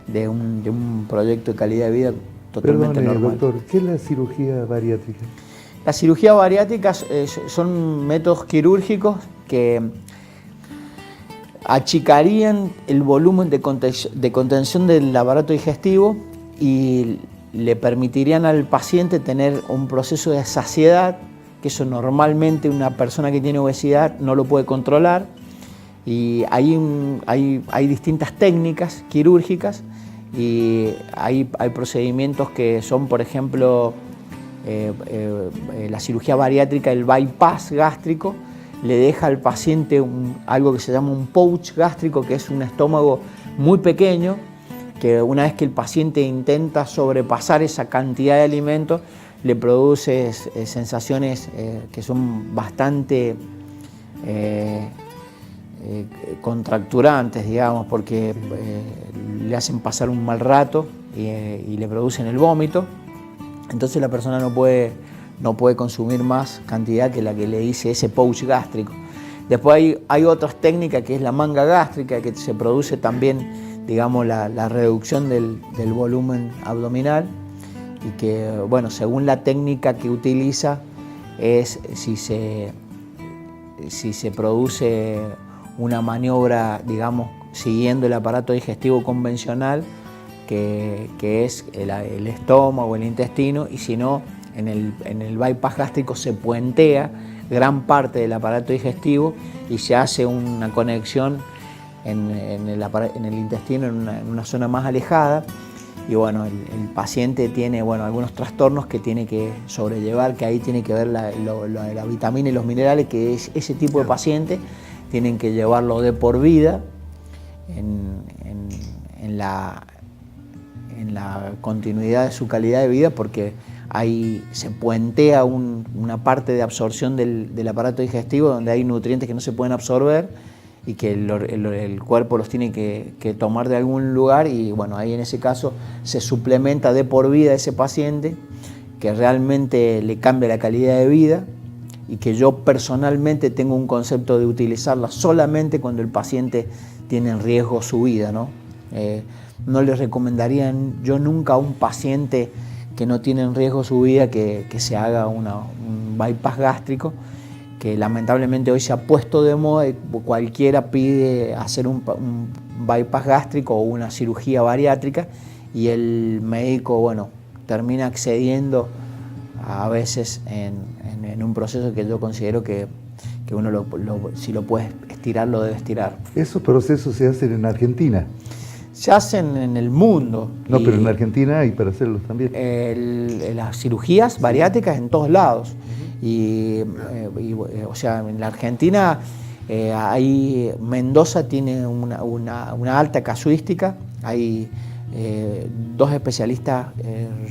[SPEAKER 5] de un proyecto de calidad de vida totalmente normal.
[SPEAKER 3] Doctor, ¿qué es la cirugía bariátrica?
[SPEAKER 5] La cirugía bariátrica son métodos quirúrgicos que achicarían el volumen de contención del aparato digestivo y le permitirían al paciente tener un proceso de saciedad, que eso normalmente una persona que tiene obesidad no lo puede controlar. Y hay distintas técnicas quirúrgicas y hay procedimientos que son, por ejemplo, la cirugía bariátrica, el bypass gástrico, le deja al paciente algo que se llama un pouch gástrico, que es un estómago muy pequeño, que una vez que el paciente intenta sobrepasar esa cantidad de alimentos, le produce sensaciones que son bastante contracturantes, digamos, porque le hacen pasar un mal rato y le producen el vómito. Entonces la persona no puede consumir más cantidad que la que le dice ese pouch gástrico. Después hay otras técnicas, que es la manga gástrica, que se produce también, digamos, la reducción del volumen abdominal y que, bueno, según la técnica que utiliza, es si se produce una maniobra, digamos, siguiendo el aparato digestivo convencional, que es el estómago, el intestino, y si no, en el bypass gástrico se puentea gran parte del aparato digestivo y se hace una conexión en el intestino, en una zona más alejada. Y bueno, el paciente tiene, bueno, algunos trastornos que tiene que sobrellevar, que ahí tiene que ver la vitamina y los minerales, que es ese tipo de paciente tienen que llevarlo de por vida en la continuidad de su calidad de vida, porque ahí se puentea una parte de absorción del aparato digestivo donde hay nutrientes que no se pueden absorber y que el cuerpo los tiene que tomar de algún lugar, y bueno, ahí en ese caso se suplementa de por vida a ese paciente, que realmente le cambia la calidad de vida, y que yo personalmente tengo un concepto de utilizarla solamente cuando el paciente tiene en riesgo su vida, ¿no? No le recomendaría yo nunca a un paciente que no tiene en riesgo su vida que se haga un bypass gástrico, que lamentablemente hoy se ha puesto de moda y cualquiera pide hacer un bypass gástrico o una cirugía bariátrica y el médico, bueno, termina accediendo a veces en un proceso que yo considero que uno si lo puede estirar, lo debe estirar.
[SPEAKER 3] Esos procesos se hacen en Argentina.
[SPEAKER 5] Se hacen en el mundo.
[SPEAKER 3] No, pero en Argentina hay para hacerlos también.
[SPEAKER 5] Las cirugías bariátricas en todos lados. O sea, en la Argentina Mendoza tiene una alta casuística. Hay 2 especialistas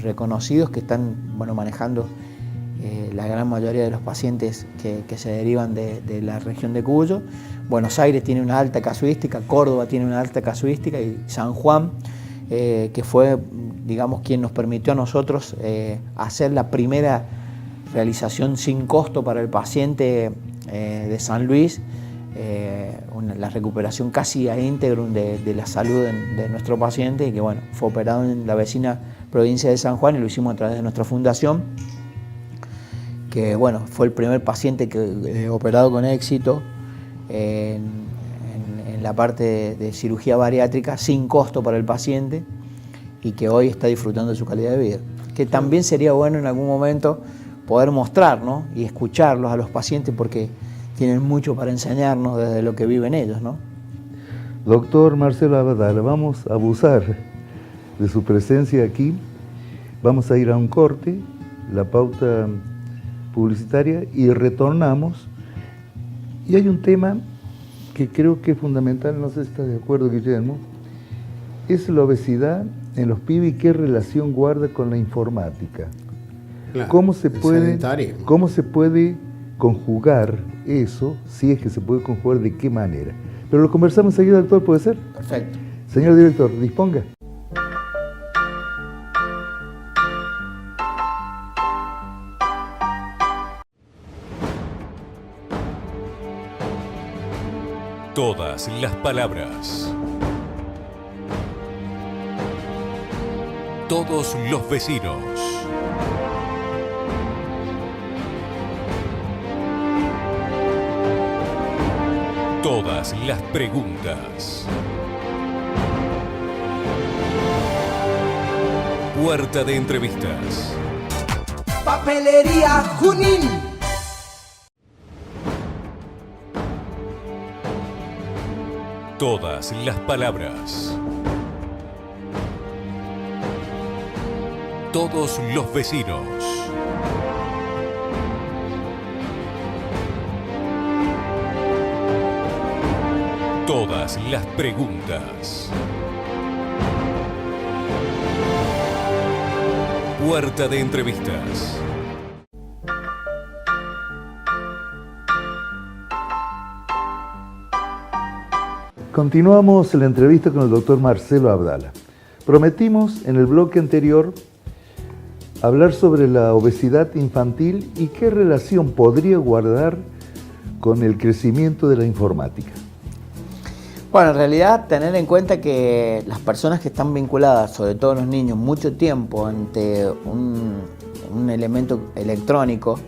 [SPEAKER 5] reconocidos que están, bueno, manejando la gran mayoría de los pacientes que se derivan de la región de Cuyo. Buenos Aires tiene una alta casuística, Córdoba tiene una alta casuística y San Juan, que fue, digamos, quien nos permitió a nosotros hacer la primera realización sin costo para el paciente de San Luis, la recuperación casi a íntegro de la salud de nuestro paciente, y que, bueno, fue operado en la vecina provincia de San Juan y lo hicimos a través de nuestra fundación, que, bueno, fue el primer paciente operado con éxito en la parte de cirugía bariátrica sin costo para el paciente y que hoy está disfrutando de su calidad de vida. Que también sería bueno en algún momento poder mostrar, ¿no?, y escucharlos a los pacientes, porque tienen mucho para enseñarnos desde lo que viven ellos, ¿no?
[SPEAKER 3] Doctor Marcelo Abdala, vamos a abusar de su presencia aquí. Vamos a ir a un corte, la pauta publicitaria, y retornamos. Y hay un tema que creo que es fundamental, no sé si está de acuerdo, Guillermo, es la obesidad en los pibes y qué relación guarda con la informática.
[SPEAKER 4] Claro,
[SPEAKER 3] ¿Cómo se puede conjugar eso? Si es que se puede conjugar, ¿de qué manera? Pero lo conversamos enseguida, doctor, ¿puede ser?
[SPEAKER 5] Perfecto.
[SPEAKER 3] Señor director, disponga.
[SPEAKER 1] Todas las palabras. Todos los vecinos. Todas las preguntas. Puerta de entrevistas.
[SPEAKER 6] Papelería Junín.
[SPEAKER 1] Todas las palabras. Todos los vecinos. Todas las preguntas. Puerta de entrevistas.
[SPEAKER 3] Continuamos la entrevista con el doctor Marcelo Abdala. Prometimos en el bloque anterior hablar sobre la obesidad infantil y qué relación podría guardar con el crecimiento de la informática.
[SPEAKER 5] Bueno, en realidad tener en cuenta que las personas que están vinculadas, sobre todo los niños, mucho tiempo ante un elemento electrónico,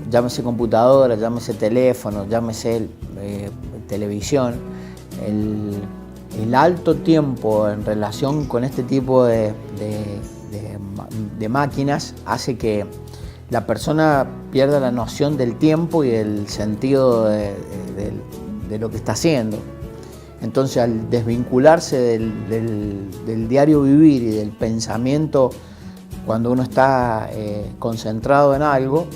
[SPEAKER 5] llámese computadora, llámese teléfono, llámese televisión, el alto tiempo en relación con este tipo de máquinas hace que la persona pierda la noción del tiempo y el sentido de lo que está haciendo. Entonces, al desvincularse del diario vivir y del pensamiento cuando uno está concentrado en algo,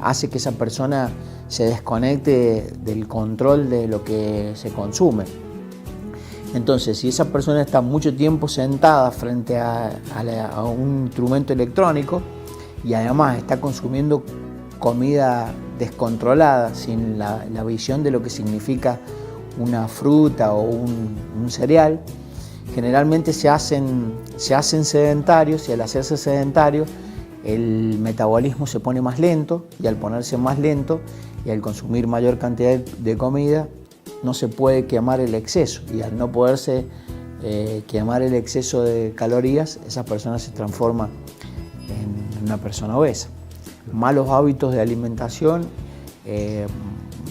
[SPEAKER 5] hace que esa persona se desconecte del control de lo que se consume. Entonces, si esa persona está mucho tiempo sentada frente a un instrumento electrónico y además está consumiendo comida descontrolada, sin la visión de lo que significa una fruta o un cereal, generalmente se hacen sedentarios, y al hacerse sedentarios el metabolismo se pone más lento, y al ponerse más lento y al consumir mayor cantidad de comida no se puede quemar el exceso, y al no poderse quemar el exceso de calorías, esa persona se transforma en una persona obesa. Malos hábitos de alimentación,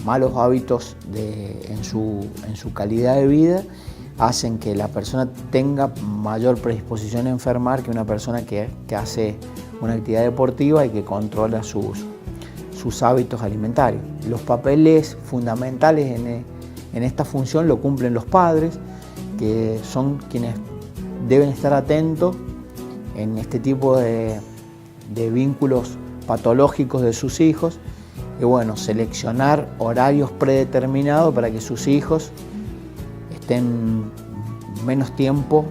[SPEAKER 5] malos hábitos en su calidad de vida hacen que la persona tenga mayor predisposición a enfermar que una persona que hace una actividad deportiva y que controla sus hábitos alimentarios. Los papeles fundamentales en esta función lo cumplen los padres, que son quienes deben estar atentos en este tipo de vínculos patológicos de sus hijos y bueno, seleccionar horarios predeterminados para que sus hijos estén menos tiempo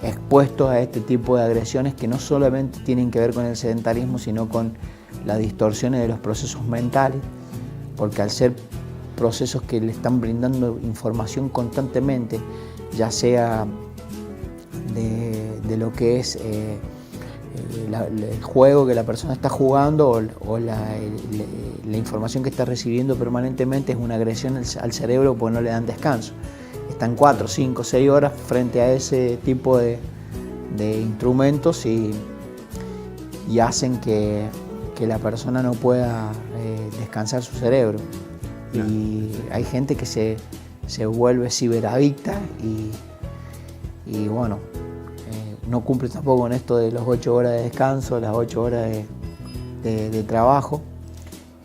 [SPEAKER 5] expuestos a este tipo de agresiones que no solamente tienen que ver con el sedentarismo, sino con las distorsiones de los procesos mentales, porque al ser procesos que le están brindando información constantemente, ya sea de lo que es el juego que la persona está jugando o la información que está recibiendo permanentemente, es una agresión al cerebro porque no le dan descanso. Están 4, 5, 6 horas frente a ese tipo de instrumentos y hacen que la persona no pueda descansar su cerebro. Y hay gente que se vuelve ciberadicta y bueno, no cumple tampoco con esto de las 8 horas de descanso, las 8 horas de trabajo.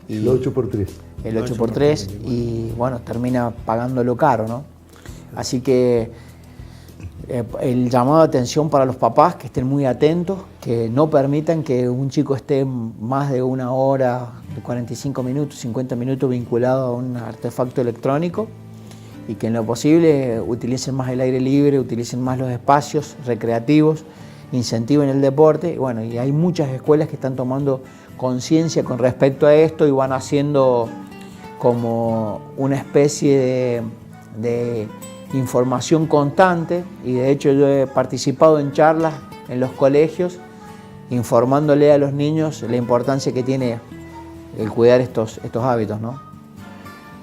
[SPEAKER 5] Y
[SPEAKER 3] el 8x3.
[SPEAKER 5] El 8x3 y bueno, termina pagándolo caro, ¿no? Así que el llamado de atención para los papás, que estén muy atentos, que no permitan que un chico esté más de 1 hora, 45 minutos, 50 minutos vinculado a un artefacto electrónico y que en lo posible utilicen más el aire libre, utilicen más los espacios recreativos, incentiven el deporte. Y bueno, y hay muchas escuelas que están tomando conciencia con respecto a esto y van haciendo como una especie de información constante, y de hecho yo he participado en charlas en los colegios informándole a los niños la importancia que tiene el cuidar estos hábitos, ¿no?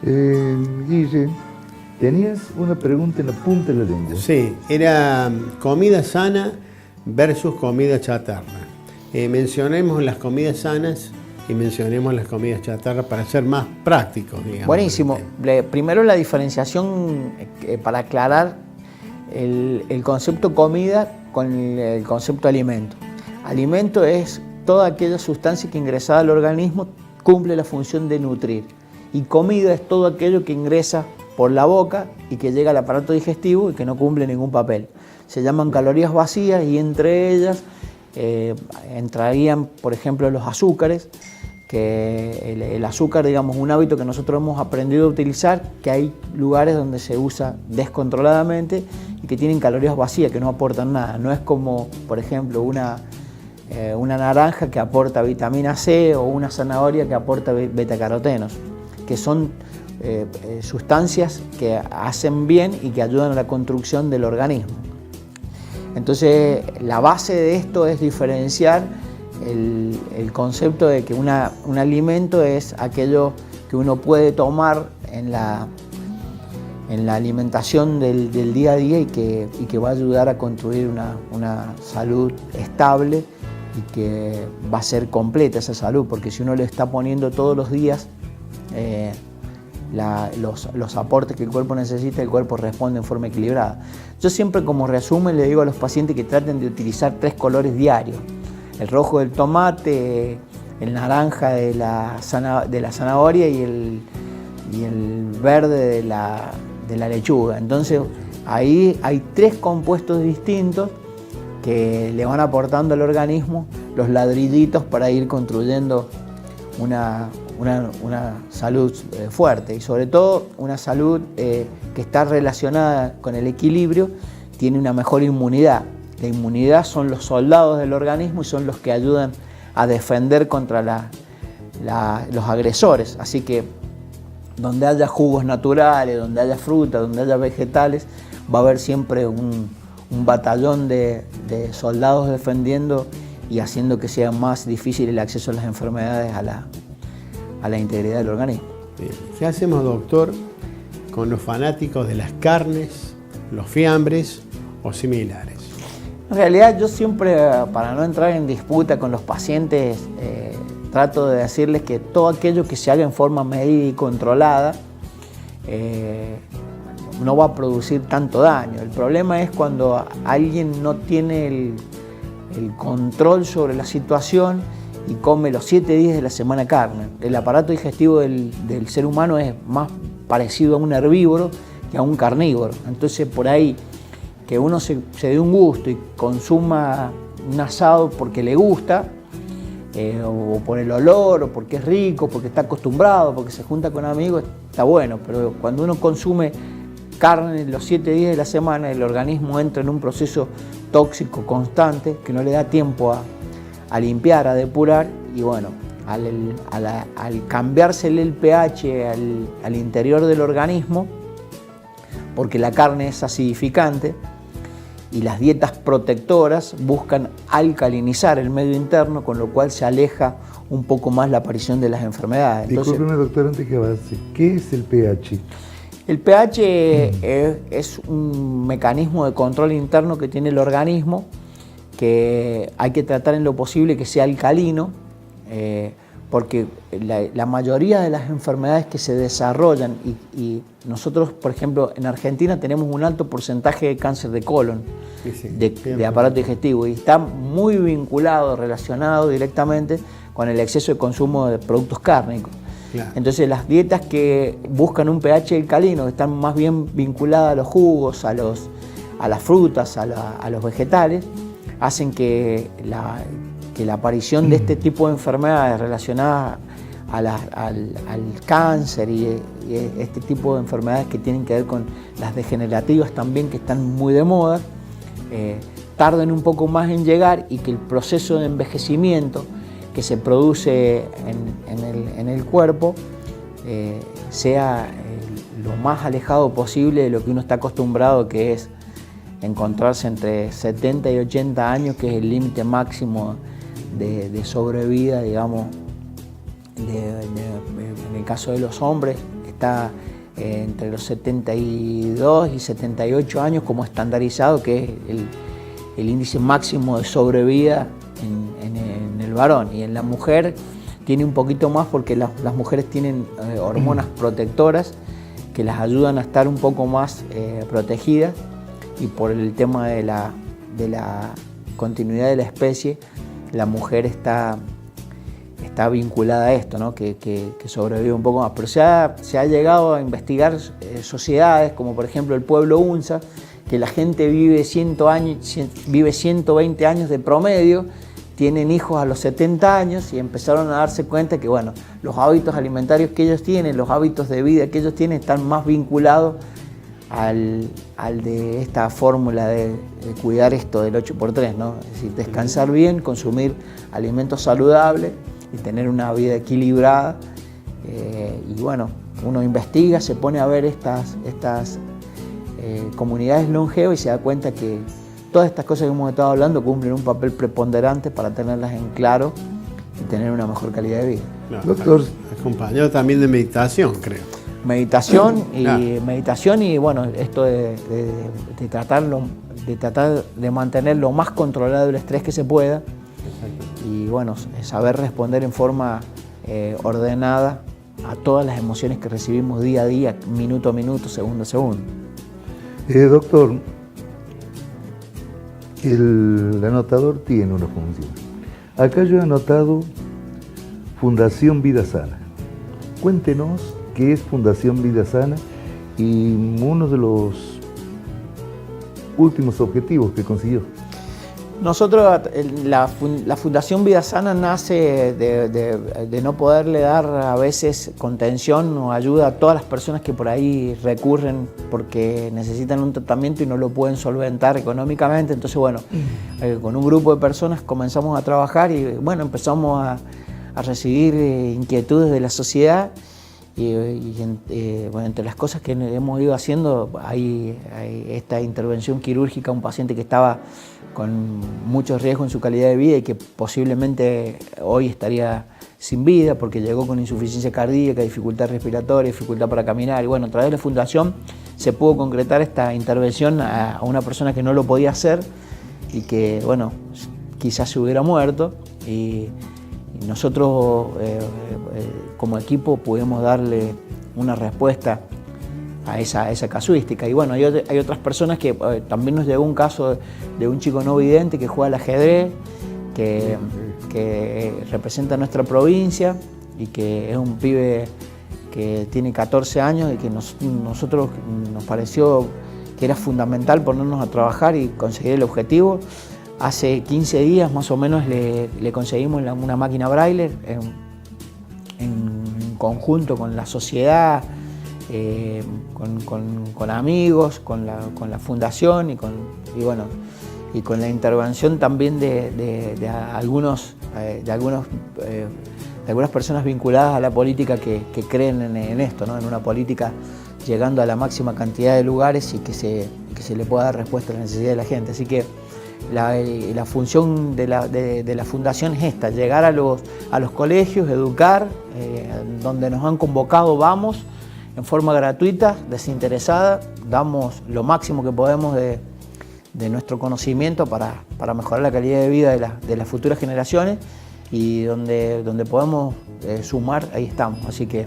[SPEAKER 3] Guille, tenías una pregunta en la punta de la lengua.
[SPEAKER 4] Sí, era comida sana versus comida chatarra. Mencionemos las comidas sanas y mencionemos las comidas chatarra para ser más prácticos, digamos.
[SPEAKER 5] Buenísimo. Primero la diferenciación para aclarar el concepto comida con el concepto alimento. Alimento es toda aquella sustancia que ingresada al organismo cumple la función de nutrir. Y comida es todo aquello que ingresa por la boca y que llega al aparato digestivo y que no cumple ningún papel. Se llaman calorías vacías y entre ellas entrarían, por ejemplo, los azúcares, que el azúcar, digamos, un hábito que nosotros hemos aprendido a utilizar, que hay lugares donde se usa descontroladamente y que tienen calorías vacías, que no aportan nada. No es como, por ejemplo, una naranja que aporta vitamina C o una zanahoria que aporta betacarotenos, que son sustancias que hacen bien y que ayudan a la construcción del organismo. Entonces, la base de esto es diferenciar el concepto de que un alimento es aquello que uno puede tomar en la alimentación del día a día y que va a ayudar a construir una salud estable y que va a ser completa esa salud, porque si uno le está poniendo todos los días los aportes que el cuerpo necesita, el cuerpo responde en forma equilibrada. Yo siempre, como resumen, le digo a los pacientes que traten de utilizar 3 colores diarios: el rojo del tomate, el naranja de la zanahoria y el verde de la lechuga. Entonces ahí hay 3 compuestos distintos que le van aportando al organismo los ladrillitos para ir construyendo una salud fuerte, y sobre todo una salud que está relacionada con el equilibrio, tiene una mejor inmunidad. La inmunidad son los soldados del organismo y son los que ayudan a defender contra los agresores. Así que donde haya jugos naturales, donde haya fruta, donde haya vegetales, va a haber siempre un batallón de soldados defendiendo y haciendo que sea más difícil el acceso a las enfermedades a la integridad del organismo.
[SPEAKER 4] ¿Qué hacemos, doctor, con los fanáticos de las carnes, los fiambres o similares?
[SPEAKER 5] En realidad yo siempre, para no entrar en disputa con los pacientes, trato de decirles que todo aquello que se haga en forma medida y controlada no va a producir tanto daño. El problema es cuando alguien no tiene el control sobre la situación y come los 7 días de la semana carne. El aparato digestivo del ser humano es más parecido a un herbívoro que a un carnívoro. Entonces por ahí que uno se dé un gusto y consuma un asado porque le gusta, o por el olor, o porque es rico, porque está acostumbrado, porque se junta con amigos, está bueno. Pero cuando uno consume carne los 7 días de la semana, el organismo entra en un proceso tóxico constante que no le da tiempo a limpiar, a depurar, y bueno, al cambiársele el pH al interior del organismo, porque la carne es acidificante y las dietas protectoras buscan alcalinizar el medio interno, con lo cual se aleja un poco más la aparición de las enfermedades.
[SPEAKER 3] Discúlpeme, doctor, antes que avance, ¿qué es el pH?
[SPEAKER 5] El pH es un mecanismo de control interno que tiene el organismo, que hay que tratar en lo posible que sea alcalino, porque la mayoría de las enfermedades que se desarrollan, y nosotros, por ejemplo, en Argentina tenemos un alto porcentaje de cáncer de colon, de aparato digestivo, y está muy vinculado, relacionado directamente con el exceso de consumo de productos cárnicos. Claro. Entonces las dietas que buscan un pH alcalino, que están más bien vinculadas a los jugos, a las frutas, a los vegetales, hacen que la aparición de este tipo de enfermedades relacionadas al cáncer y este tipo de enfermedades que tienen que ver con las degenerativas también, que están muy de moda, tarden un poco más en llegar, y que el proceso de envejecimiento que se produce en el cuerpo sea lo más alejado posible de lo que uno está acostumbrado, que es encontrarse entre 70 y 80 años, que es el límite máximo de sobrevida, digamos. En el caso de los hombres está entre los 72 y 78 años como estandarizado, que es el índice máximo de sobrevida en el varón. Y en la mujer tiene un poquito más, porque las mujeres tienen hormonas protectoras que las ayudan a estar un poco más protegidas, y por el tema de la continuidad de la especie, la mujer está vinculada a esto, ¿no? que sobrevive un poco más. Pero se ha llegado a investigar sociedades como por ejemplo el pueblo Unza, que la gente vive 120 años de promedio, tienen hijos a los 70 años, y empezaron a darse cuenta que bueno, los hábitos alimentarios que ellos tienen, los hábitos de vida que ellos tienen, están más vinculados al de esta fórmula de cuidar esto del 8x3, ¿no? Es decir, descansar bien, consumir alimentos saludables y tener una vida equilibrada. Y bueno, uno investiga, se pone a ver estas comunidades longevas, y se da cuenta que todas estas cosas que hemos estado hablando cumplen un papel preponderante para tenerlas en claro y tener una mejor calidad de vida.
[SPEAKER 4] Claro, doctor, acompañado también de meditación, creo.
[SPEAKER 5] Meditación
[SPEAKER 4] Claro.
[SPEAKER 5] y bueno, esto de tratar de mantener lo más controlado el estrés que se pueda.
[SPEAKER 4] Exacto.
[SPEAKER 5] Y bueno, saber responder en forma ordenada a todas las emociones que recibimos día a día, minuto a minuto, segundo a segundo.
[SPEAKER 3] Doctor, el anotador tiene una función. Acá yo he anotado Fundación Vida Sana. Cuéntenos qué es Fundación Vida Sana y uno de los últimos objetivos que consiguió.
[SPEAKER 5] Nosotros, la Fundación Vida Sana nace de no poderle dar a veces contención o ayuda a todas las personas que por ahí recurren porque necesitan un tratamiento y no lo pueden solventar económicamente. Entonces, bueno, con un grupo de personas comenzamos a trabajar y bueno, empezamos a recibir inquietudes de la sociedad. Bueno, entre las cosas que hemos ido haciendo hay esta intervención quirúrgica a un paciente que estaba con mucho riesgo en su calidad de vida y que posiblemente hoy estaría sin vida porque llegó con insuficiencia cardíaca, dificultad respiratoria, dificultad para caminar. Y bueno, a través de la fundación se pudo concretar esta intervención a una persona que no lo podía hacer y que, bueno, quizás se hubiera muerto. Y nosotros como equipo pudimos darle una respuesta a esa casuística. Y bueno, hay otras personas que también nos llegó un caso de un chico no vidente que juega al ajedrez, que representa nuestra provincia y que es un pibe que tiene 14 años y que nosotros nos pareció que era fundamental ponernos a trabajar y conseguir el objetivo. Hace 15 días más o menos le conseguimos una máquina braille en conjunto con la sociedad, con amigos, con la fundación y con la intervención también de algunas personas vinculadas a la política que creen en esto, ¿no? En una política llegando a la máxima cantidad de lugares y que se le pueda dar respuesta a la necesidad de la gente. Así que la función de la fundación es esta: llegar a los colegios, educar, donde nos han convocado vamos en forma gratuita, desinteresada, damos lo máximo que podemos de nuestro conocimiento para mejorar la calidad de vida de las futuras generaciones, y donde podemos sumar, ahí estamos. Así que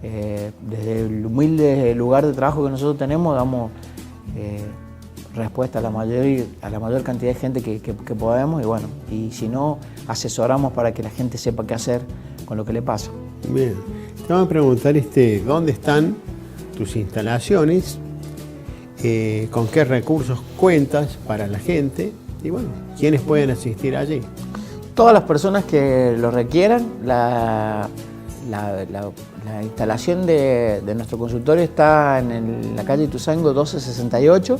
[SPEAKER 5] desde el humilde lugar de trabajo que nosotros tenemos, damos respuesta a la mayor cantidad de gente que podemos, y bueno, y si no, asesoramos para que la gente sepa qué hacer con lo que le pasa.
[SPEAKER 4] Bien, te voy a preguntar dónde están tus instalaciones, con qué recursos cuentas para la gente y bueno, quiénes pueden asistir allí.
[SPEAKER 5] Todas las personas que lo requieran. La instalación de nuestro consultorio está en la calle Ituzaingó 1268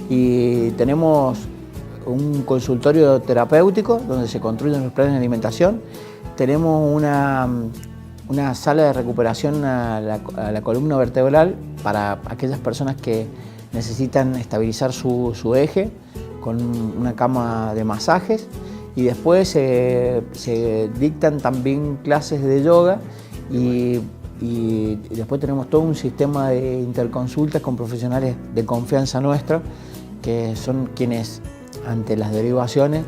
[SPEAKER 5] y tenemos un consultorio terapéutico donde se construyen los planes de alimentación. Tenemos una sala de recuperación a la columna vertebral para aquellas personas que necesitan estabilizar su eje, con una cama de masajes, y después se dictan también clases de yoga y después tenemos todo un sistema de interconsultas con profesionales de confianza nuestra, que son quienes ante las derivaciones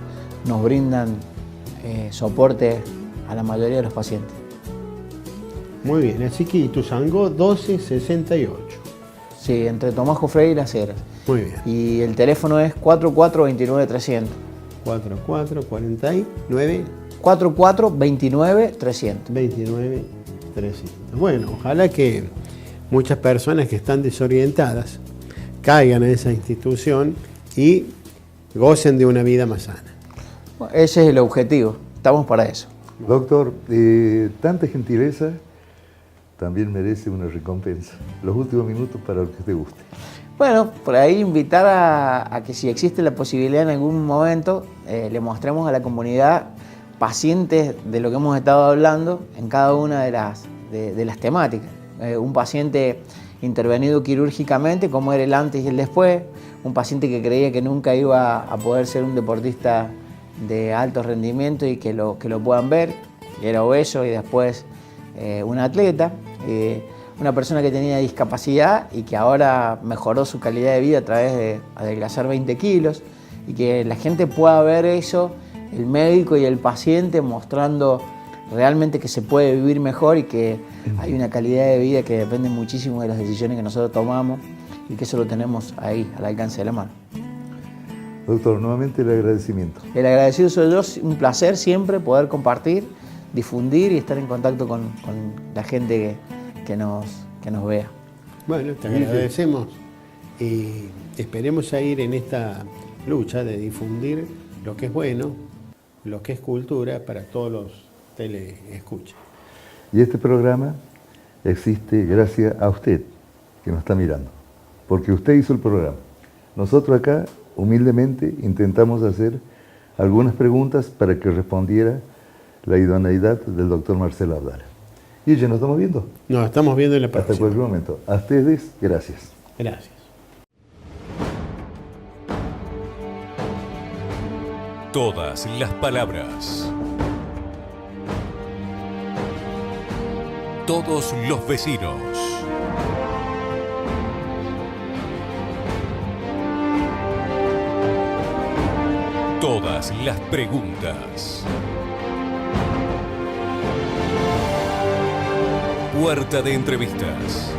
[SPEAKER 5] nos brindan soporte a la mayoría de los pacientes.
[SPEAKER 4] Muy bien, así que Ituzaingó 1268.
[SPEAKER 5] Sí, entre Tomás Jofrey y Las Heras.
[SPEAKER 4] Muy bien.
[SPEAKER 5] Y el teléfono es 44-29-300.
[SPEAKER 4] 4449
[SPEAKER 5] 44-29-300.
[SPEAKER 4] 29 300. Bueno, ojalá que muchas personas que están desorientadas caigan a esa institución y gocen de una vida más sana.
[SPEAKER 5] Bueno, ese es el objetivo, estamos para eso.
[SPEAKER 3] Doctor, tanta gentileza también merece una recompensa. Los últimos minutos para lo que te guste.
[SPEAKER 5] Bueno, por ahí invitar a que si existe la posibilidad en algún momento, le mostremos a la comunidad pacientes de lo que hemos estado hablando en cada una de las temáticas. Un paciente intervenido quirúrgicamente, como era el antes y el después. Un paciente que creía que nunca iba a poder ser un deportista de alto rendimiento y que lo puedan ver, que era obeso y después un atleta. Una persona que tenía discapacidad y que ahora mejoró su calidad de vida a través de adelgazar 20 kilos, y que la gente pueda ver eso, el médico y el paciente, mostrando realmente que se puede vivir mejor y que hay una calidad de vida que depende muchísimo de las decisiones que nosotros tomamos, y que eso lo tenemos ahí, al alcance de la mano.
[SPEAKER 3] Doctor, nuevamente el agradecimiento.
[SPEAKER 5] El agradecido soy yo, un placer siempre poder compartir, difundir y estar en contacto con la gente que nos vea.
[SPEAKER 4] Bueno, te agradecemos y esperemos a ir en esta lucha de difundir lo que es bueno, lo que es cultura para todos los teleescuchas.
[SPEAKER 3] Y este programa existe gracias a usted que nos está mirando, porque usted hizo el programa. Nosotros acá humildemente intentamos hacer algunas preguntas para que respondiera la idoneidad del doctor Marcelo Abdala. Y ya nos estamos viendo.
[SPEAKER 4] Nos estamos viendo en la próxima.
[SPEAKER 3] Hasta cualquier momento. A ustedes, gracias.
[SPEAKER 4] Gracias.
[SPEAKER 1] Todas las palabras. Todos los vecinos. Todas las preguntas. Puerta de Entrevistas.